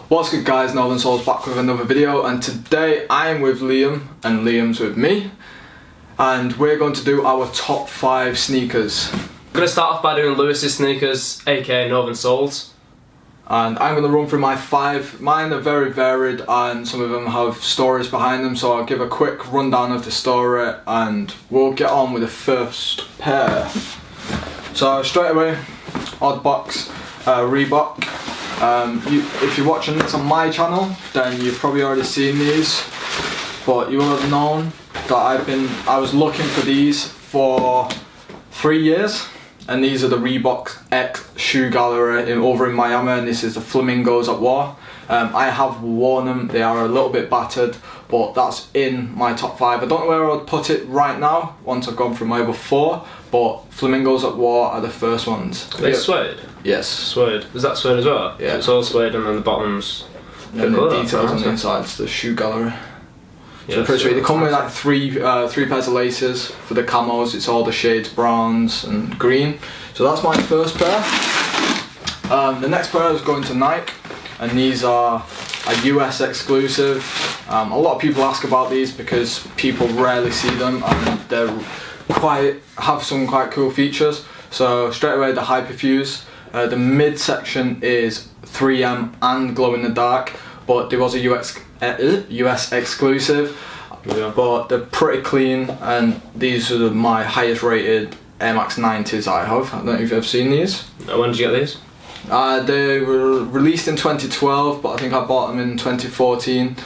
What's good guys, Northern Soul's back with another video, and today I am with Liam and Liam's with me, and we're going to do our top 5 sneakers. I'm going to start off by doing Lewis's sneakers, aka Northern Souls. And I'm going to run through my 5. Mine are very varied and some of them have stories behind them, so I'll give a quick rundown of the story and we'll get on with the first pair. So straight away, odd box, Reebok. If you're watching this on my channel, then you've probably already seen these, but you will have known that I was looking for these for 3 years. And these are the Reebok X shoe gallery over in Miami, and this is the Flamingos at War. I have worn them, they are a little bit battered, but that's in my top 5. I don't know where I would put it right now, once I've gone through my other 4, but Flamingos at War are the first ones. Are they suede? Yes. Suede. Is that suede as well? Yeah. It's all suede and then the bottom's... And the details on the inside, it's the shoe gallery. So Yeah, pretty sweet. They come with like three pairs of laces for the camos. It's all the shades browns and green. So that's my first pair. The next pair is going to Nike, and these are a US exclusive. A lot of people ask about these because people rarely see them, and they have some quite cool features. So straight away, the Hyperfuse. The mid section is 3M and glow in the dark, but there was a US exclusive, yeah. But they're pretty clean, and these are my highest rated Air Max 90s I have. I don't know if you've ever seen these. When did you get these? They were released in 2012, but I think I bought them in 2014.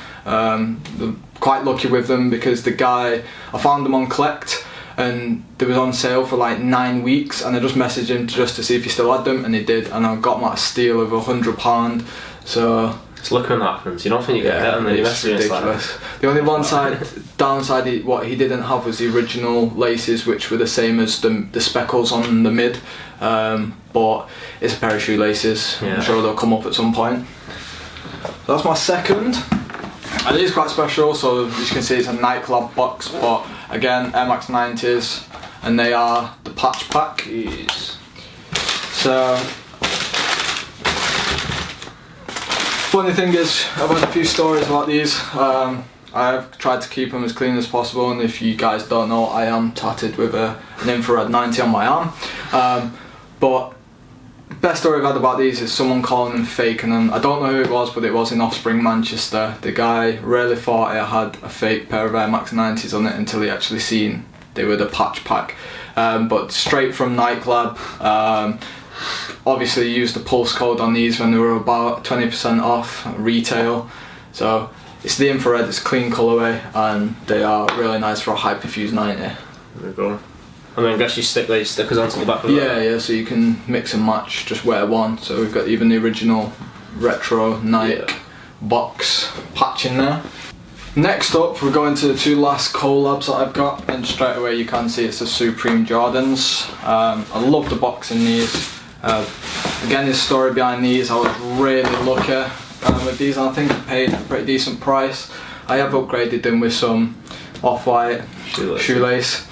Quite lucky with them because I found them on Collect, and they was on sale for like 9 weeks, and I just messaged him just to see if he still had them, and he did, and I got them at a steal of £100. So it's lucky when that happens. You don't think you can get them, then you message him. Ridiculous. The only downside what he didn't have was the original laces, which were the same as the speckles on the mid. But it's a pair of shoelaces. Yeah. I'm sure they'll come up at some point. So that's my second. And it is quite special, so as you can see it's a Collab box, but again, Air Max 90s, and they are the patch pack. Jeez. So, funny thing is, I've had a few stories about these. I've tried to keep them as clean as possible, and if you guys don't know, I am tatted with an infrared 90 on my arm. But the best story I've had about these is someone calling them fake, and I don't know who it was, but it was in Offspring Manchester. The guy really thought it had a fake pair of Air Max 90s on it until he actually seen they were the patch pack. But straight from Collab. Obviously used the pulse code on these when they were about 20% off retail. So it's the infrared, it's clean colourway, and they are really nice for a Hyperfuse 90. There we go. I mean, I guess you stick these stickers onto the back of it. Yeah, so you can mix and match, just wear one. So we've got even the original retro Nike box patch in there. Next up, we're going to the 2 last collabs that I've got, and straight away you can see it's the Supreme Jordans. I love the box in these. Again, this story behind these, I was really lucky with these, and I think I paid a pretty decent price. I have upgraded them with some off-white shoelace.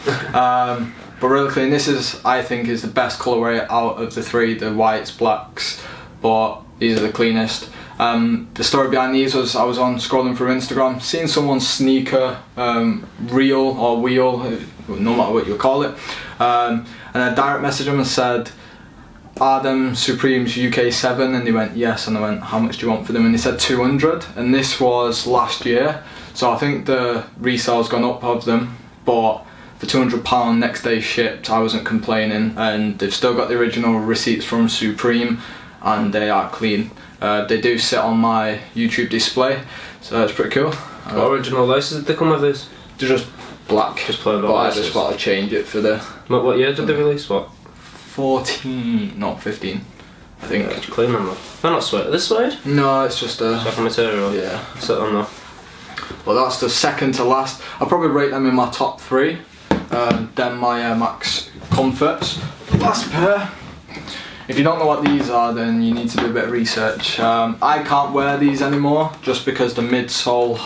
But really clean. This I think is the best colourway out of the 3, the whites, blacks, but these are the cleanest. The story behind these was I was scrolling through Instagram, seeing someone's sneaker reel or wheel, no matter what you call it, and I direct messaged them and said, are them Supremes UK 7? And they went yes, and I went, how much do you want for them? And they said 200, and this was last year, so I think the resale's gone up of them, but for £200 next day shipped, I wasn't complaining, and they've still got the original receipts from Supreme, and they are clean. They do sit on my YouTube display, so it's pretty cool. What original laces did they come with these? They're just black, just plain black, but I just thought I'd change it for the... What year did they release? What? 15, not 15, I think. Yeah, clean them though. They're not suede. Are they suede? No, it's just a... It's like a material? Yeah. Sit on though. Well, that's the second to last. I'll probably rate them in my top 3. Then my Air Max Comforts. Last pair. If you don't know what these are, then you need to do a bit of research. I can't wear these anymore just because the midsole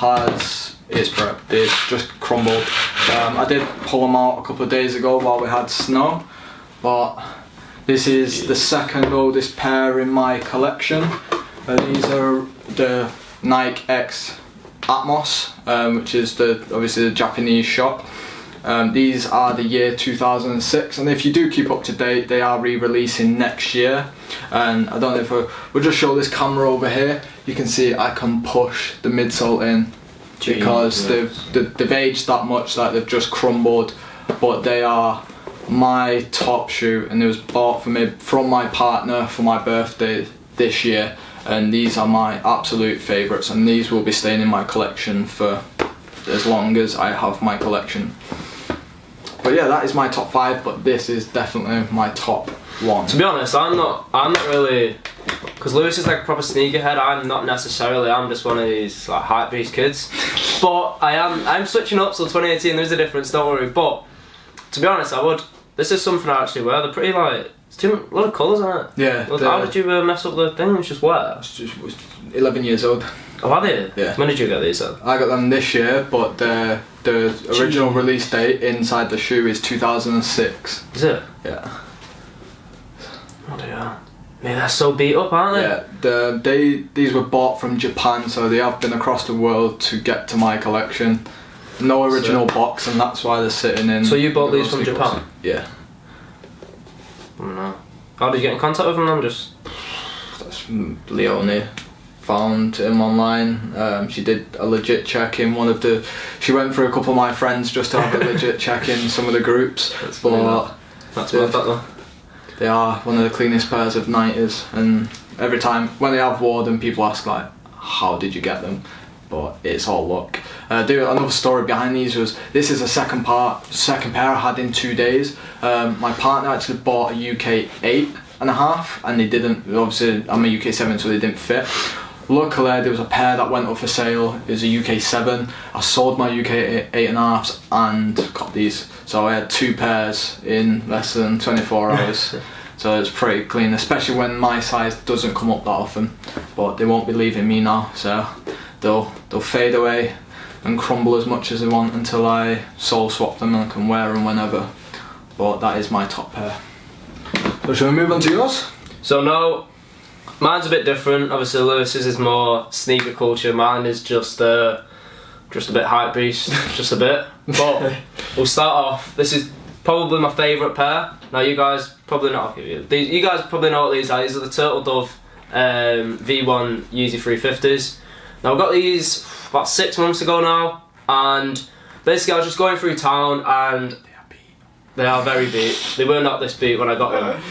it's just crumbled. I did pull them out a couple of days ago while we had snow, but This is the second oldest pair in my collection. These are the Nike X Atmos, which is obviously the Japanese shop. These are the year 2006, and if you do keep up to date, they are re-releasing next year. And I don't know if we'll just show this camera over here. You can see I can push the midsole in because they've aged that much that they've just crumbled. But they are my top shoe, and it was bought for me from my partner for my birthday this year. And these are my absolute favourites, and these will be staying in my collection for as long as I have my collection. But yeah, that is my top 5, but this is definitely my top 1. To be honest, I'm not really, because Lewis is like a proper sneakerhead. I'm not necessarily. I'm just one of these like hype beast kids. But I'm switching up. So 2018, there's a difference. Don't worry. But to be honest, this is something I actually wear. They're pretty like. A lot of colours on it. Yeah. How did you mess up the thing? It was just wet. I was 11 years old. Oh, are they? Yeah. When did you get these then? I got them this year, but the original release date inside the shoe is 2006. Is it? Yeah. Oh dear. Yeah, they're so beat up, aren't they? Yeah. These were bought from Japan, so they have been across the world to get to my collection. No original box, and that's why they're sitting in. So you bought these from Japan? Yeah. I don't know. How did you get in contact with them? That's Leonie found him online. She did a legit check in she went through a couple of my friends just to have a legit check in some of the groups. That's worth that though. They are one of the cleanest pairs of 90s, and every time when they have worn them, people ask like, how did you get them? But it's all luck. Another story behind these was, this is a second pair I had in 2 days. My partner actually bought a UK 8.5, and they didn't, obviously I'm a UK 7, so they didn't fit. Luckily there was a pair that went up for sale. It was a UK 7. I sold my UK 8.5s and got these. So I had 2 pairs in less than 24 hours. So it's pretty clean, especially when my size doesn't come up that often. But they won't be leaving me now, so they'll fade away and crumble as much as they want until I soul swap them and I can wear them whenever. But that is my top pair. So shall we move on to yours? So no, mine's a bit different. Obviously Lewis's is more sneaker culture. Mine is just a bit hype beast, just a bit. But we'll start off. This is probably my favourite pair. Now you guys probably not. You guys probably know what these are. These are the Turtle Dove V1 Yeezy 350s. Now I got these about 6 months ago now, and basically I was just going through town and they are very beat. They were not this beat when I got them.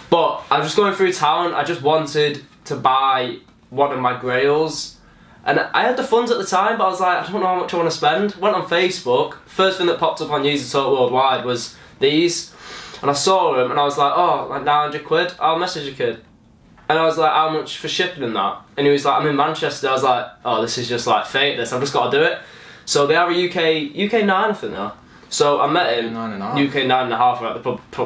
But I was just going through town, I just wanted to buy one of my grails. And I had the funds at the time, but I was like, I don't know how much I want to spend. Went on Facebook, first thing that popped up on Yeezy Total Worldwide was these. And I saw them and I was like, oh, like 900 quid, I'll message a kid. And I was like, how much for shipping and that? And he was like, I'm in Manchester. I was like, oh, this is just like fate, this, I've just got to do it. So they are a UK 9, I think now. So I met him, UK 9.5, right,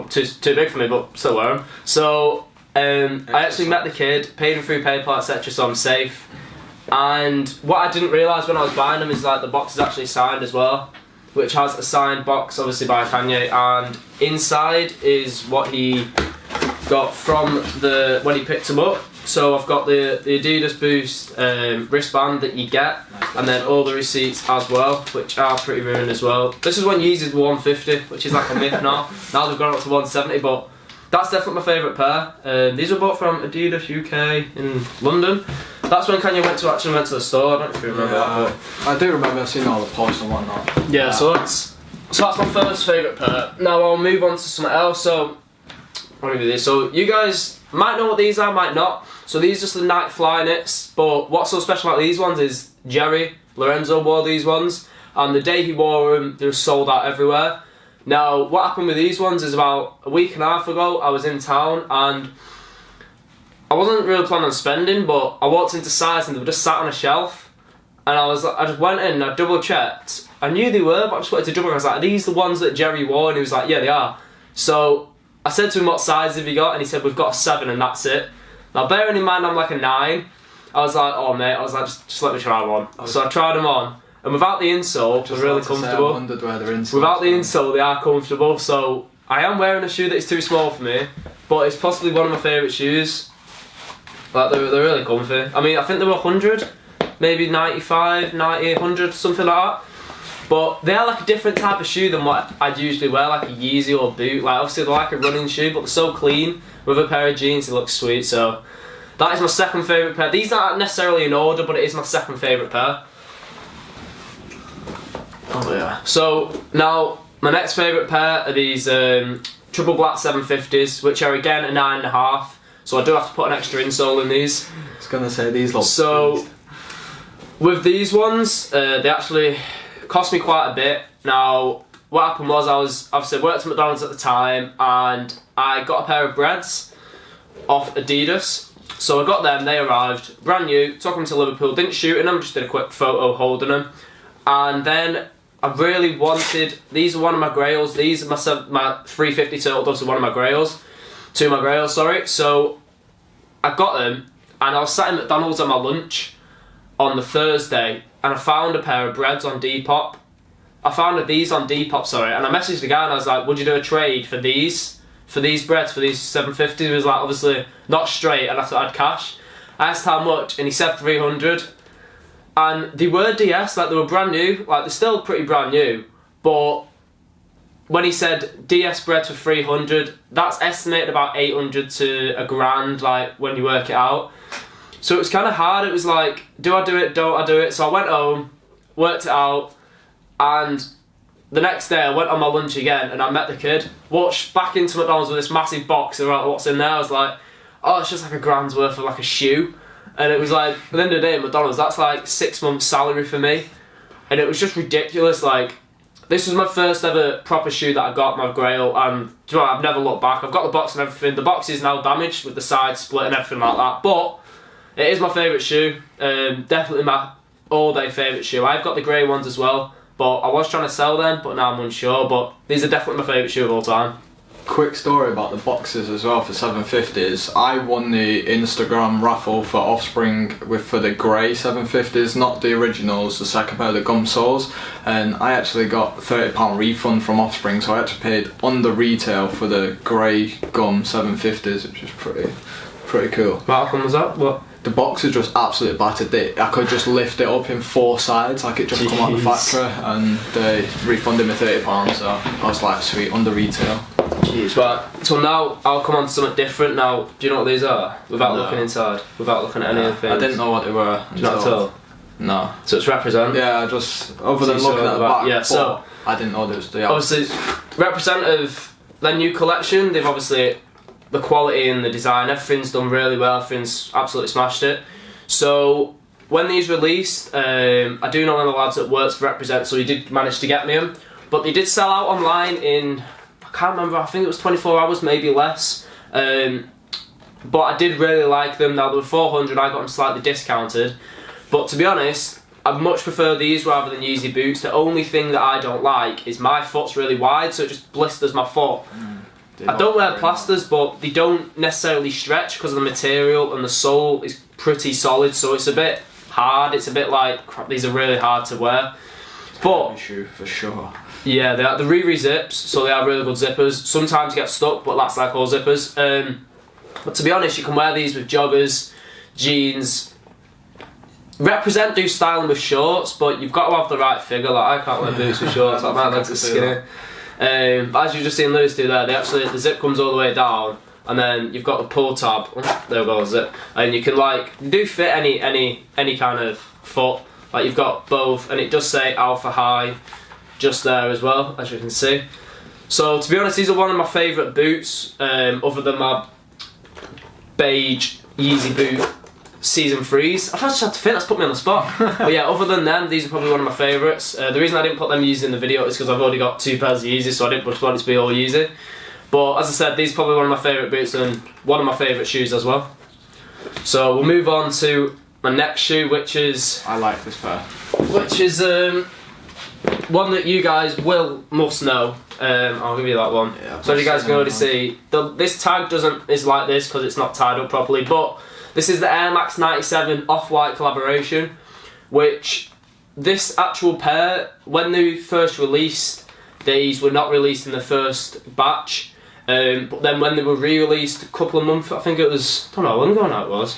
they're too big for me, but still wear them. So I actually met the kid, paid him through PayPal, etc, so I'm safe. And what I didn't realise when I was buying them is like the box is actually signed as well, which has a signed box, obviously by Kanye, and inside is what he got from when he picked them up. So I've got the Adidas Boost wristband that you get, and then all the receipts as well, which are pretty ruined as well. This is when Yeezys were 150, which is like a myth now. Now they've gone up to 170, but that's definitely my favourite pair. These were bought from Adidas UK in London. That's when Kanye went to the store. I don't know if you remember that. But I do remember seeing all the posts and whatnot. Yeah, so that's my first favourite pair. Now I'll move on to something else. So what are these? So you guys might know what these are, might not. So these are just the Nike Fly Knits, but what's so special about these ones is Jerry Lorenzo wore these ones, and the day he wore them, they were sold out everywhere. Now, what happened with these ones is about a week and a half ago, I was in town and I wasn't really planning on spending, but I walked into size and they were just sat on a shelf, and I just went in and I double checked. I knew they were, but I just wanted to double check. I was like, are these the ones that Jerry wore? And he was like, yeah, they are. So I said to him, what size have you got? And he said, we've got a 7 and that's it. Now, bearing in mind I'm like a 9, I was like, oh mate, just let me try one. So I tried them on, and without the insole, they're really comfortable. Without the insole, they are comfortable. So I am wearing a shoe that is too small for me, but it's possibly one of my favourite shoes. Like they're really comfy. I mean, I think they were 100, maybe 95, 90, 100, something like that. But they are like a different type of shoe than what I'd usually wear, like a Yeezy or boot. Like obviously they're like a running shoe, but they're so clean. With a pair of jeans, it looks sweet. So that is my second favourite pair. These aren't necessarily in order, but it is my second favourite pair. Oh yeah. So now my next favourite pair are these triple black 750s, which are again a 9.5. So I do have to put an extra insole in these. I was gonna say these look. So with these ones, they actually cost me quite a bit. Now, what happened was I was obviously worked at McDonald's at the time, and I got a pair of Breads off Adidas. So I got them, they arrived, brand new, took them to Liverpool, didn't shoot in them, just did a quick photo holding them. And then I really wanted, these are one of my grails, these are my 350 Turtle Doves are one of my grails. Two of my grails, sorry. So I got them, and I was sat in McDonald's on my lunch on the Thursday, and I found a pair of Breads on Depop. I found these on Depop, sorry, and I messaged the guy and I was like, would you do a trade for these Breads, for these 750s? He was like, obviously not straight, and I thought I'd cash. I asked how much, and he said 300. And they were DS, like they were brand new, like they're still pretty brand new, but when he said DS Breads for 300, that's estimated about 800 to a grand, like when you work it out. So it was kind of hard. It was like, do I do it, don't I do it? So I went home, worked it out, and the next day I went on my lunch again and I met the kid, walked back into McDonald's with this massive box and like, what's in there? I was like, oh, it's just like a grand's worth of like a shoe. And it was like, at the end of the day at McDonald's, that's like 6 months salary for me. And it was just ridiculous. Like, this was my first ever proper shoe that I got, my grail, and do you know, I've never looked back. I've got the box and everything. The box is now damaged with the sides split and everything like that, but it is my favourite shoe. Definitely my all-day favourite shoe. I've got the grey ones as well, but I was trying to sell them, but now I'm unsure. But these are definitely my favourite shoe of all time. Quick story about the boxes as well for 750s. I won the Instagram raffle for Offspring for the grey 750s, not the originals, the second pair of the gum soles, and I actually got a £30 refund from Offspring, so I actually paid under retail for the grey gum 750s, which is pretty cool. How come was that? What? The box is just absolutely battered. I could just lift it up in 4 sides, like it just come out of the factory, and they refunded me £30, so I was like, sweet, under retail. Jeez, right, so now I'll come on to something different now. Do you know what these are? Without looking inside, without looking at any of the things. I didn't know what they were. Do you know at all? No. So it's Represent? Yeah, just other than looking at the back, yeah, so I didn't know there was the obviously, Represent of their new collection, they've obviously, the quality and the design, everything's done really well, everything's absolutely smashed it. So when these released, I do know one of the lads that works for Represent, so he did manage to get me them, but they did sell out online in, I can't remember, I think it was 24 hours, maybe less. But I did really like them. Now they were 400, I got them slightly discounted. But to be honest, I much prefer these rather than Yeezy boots. The only thing that I don't like is my foot's really wide, so it just blisters my foot. I don't wear plasters, but they don't necessarily stretch because of the material, and the sole is pretty solid, so it's a bit hard. It's a bit like, crap, these are really hard to wear. But shoe for sure. Yeah, they are the Riri zips, so they are really good zippers. Sometimes get stuck, but that's like all zippers. But to be honest, you can wear these with joggers, jeans. Represent do styling with shorts, but you've got to have the right figure. Like I can't wear boots with shorts. Like my legs are skinny. As you've just seen Lewis do there, the zip comes all the way down, and then you've got the pull tab. Oh, there we go, zip, and you can like do fit any kind of foot. Like you've got both, and it does say Alpha High just there as well, as you can see. So to be honest, these are one of my favourite boots, other than my beige Yeezy boot Season 3s. I've just had to think, that's put me on the spot. But yeah, other than them, these are probably one of my favourites. The reason I didn't put them Yeezy in the video is because I've already got 2 pairs of Yeezy, so I didn't just want it to be all Yeezy. But as I said, these are probably one of my favourite boots and one of my favourite shoes as well. So we'll move on to my next shoe, which is... I like this pair. Which is one that you guys must know. I'll give you that one. Yeah, so you guys can already see. This tag is like this because it's not tied up properly, but this is the Air Max 97 Off-White collaboration, which this actual pair, when they first released, these were not released in the first batch, but then when they were re-released a couple of months, I think it was, I don't know how long ago now it was,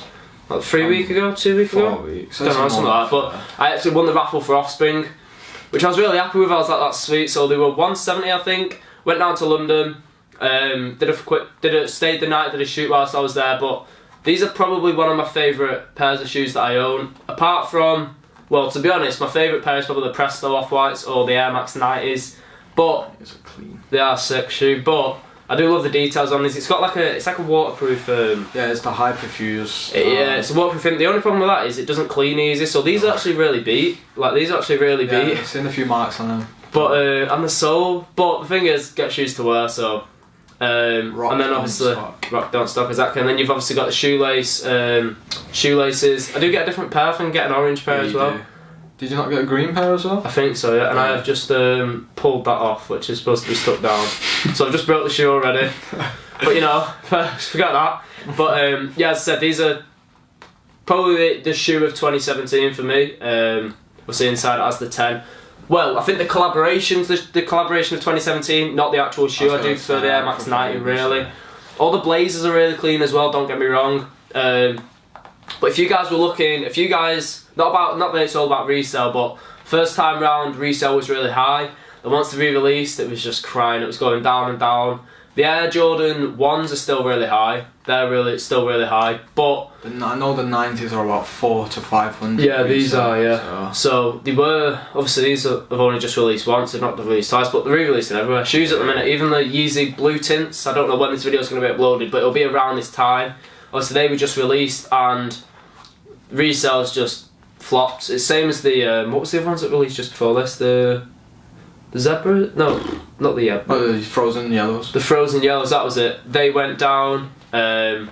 like 3 weeks ago, 2 weeks ago. 4 weeks. Don't know, something like that. But I actually won the raffle for Offspring, which I was really happy with. I was like, that's sweet. So they were 170, I think. Went down to London, stayed the night, did a shoot whilst I was there. But these are probably one of my favourite pairs of shoes that I own. Apart from, well, to be honest, my favourite pair is probably the Presto Off-Whites or the Air Max 90s. But it's clean. They are sick shoe. But I do love the details on these. It's got like it's like a waterproof. Yeah, it's the Hyperfuse. Yeah, it's a waterproof thing. The only problem with that is it doesn't clean easy. So these are actually really beat. Like these are actually really beat. I've seen a few marks on them. But and the sole. But the thing is, get shoes to wear. So and then obviously rock don't stop, exactly. And then you've obviously got the shoelaces. I do get a different pair. I think I get an orange pair as well. Do. Did you not get a green pair as well? I think so, yeah. And I have just pulled that off, which is supposed to be stuck down. So I've just broke the shoe already. But you know, forget that. But yeah, as I said, these are probably the shoe of 2017 for me. We'll see inside it as the 10. Well, I think the collaborations, the collaboration of 2017, not the actual shoe. I do prefer the Air Max 90, really. All the blazers are really clean as well, don't get me wrong. But if you guys were looking, not that it's all about resale, but first time round resale was really high. And once they re-released, it was just crying. It was going down and down. The Air Jordan 1s are still really high. They're still really high. But I know the 90s are about 400 to 500. Yeah, these are, yeah. So they were, obviously these have only just released once, they've not released twice, but they're re-releasing everywhere. Shoes at the minute, even the Yeezy blue tints, I don't know when this video is going to be uploaded, but it'll be around this time. Obviously they were just released and resales just flopped. It's same as the, what was the other ones that released just before this? The zebra? No, not the zebra. Oh, the frozen yellows. The frozen yellows, that was it. They went down. Were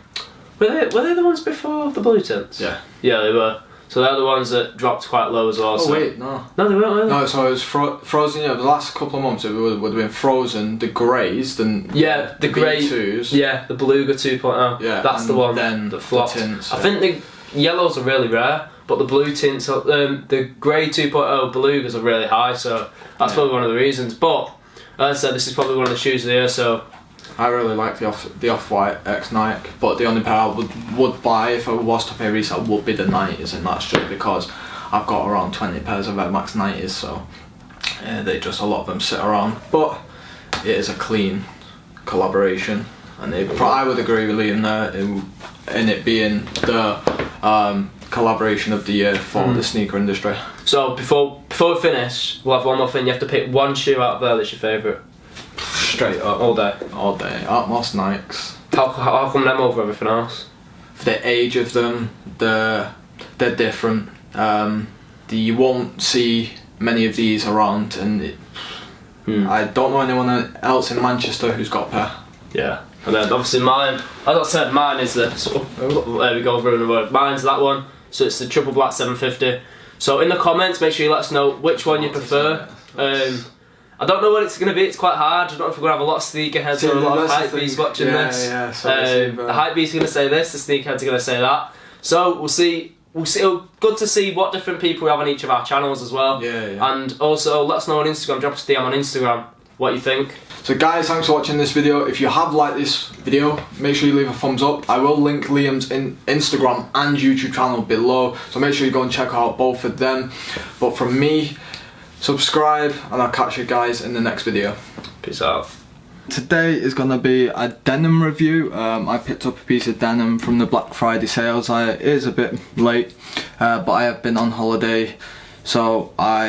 they the ones before the blue tints? Yeah. Yeah, they were. So they're the ones that dropped quite low as well. Oh so. wait, no. No, they weren't. No, so it was frozen. Yeah, the last couple of months it would have been frozen. The greys, then yeah, the grey B2s. Yeah, the Beluga 2.0. Yeah, that's the one. Then that flopped. The tints, I think the yellows are really rare, but the blue tints, the grey 2.0 Belugas are really high. So that's probably one of the reasons. But as I said, this is probably one of the shoes of the year. So I really like the Off-White X Nike, but the only pair I would buy if I was to pay resale would be the 90s, and that's just because I've got around 20 pairs of Air Max 90s, so they just, a lot of them sit around. But it is a clean collaboration, and I would agree with Liam there in it being the collaboration of the year for the sneaker industry. So before we finish, we'll have one more thing. You have to pick one shoe out of there that's your favourite. Straight up. All day. All day. Atmos Nikes. How come them over everything else? For the age of them, they're different. You won't see many of these around, and I don't know anyone else in Manchester who's got a pair. Yeah. And then obviously mine, as I said, mine is the, there we go, ruin the word. Mine's that one, so it's the Triple Black 750. So in the comments, make sure you let us know which one you prefer. I don't know what it's going to be, it's quite hard. I don't know if we're going to have a lot of sneakerheads or a lot of hypebeasts watching this. Yeah, so the hypebeasts are going to say this, the sneakerheads are going to say that. So we'll see. Good to see what different people we have on each of our channels as well. Yeah. And also let us know on Instagram, drop us a DM on Instagram what you think. So guys, thanks for watching this video. If you have liked this video, make sure you leave a thumbs up. I will link Liam's Instagram and YouTube channel below, so make sure you go and check out both of them. But from me, subscribe, and I'll catch you guys in the next video. Peace out. Today is going to be a denim review. I picked up a piece of denim from the Black Friday sales. It is a bit late, but I have been on holiday, so I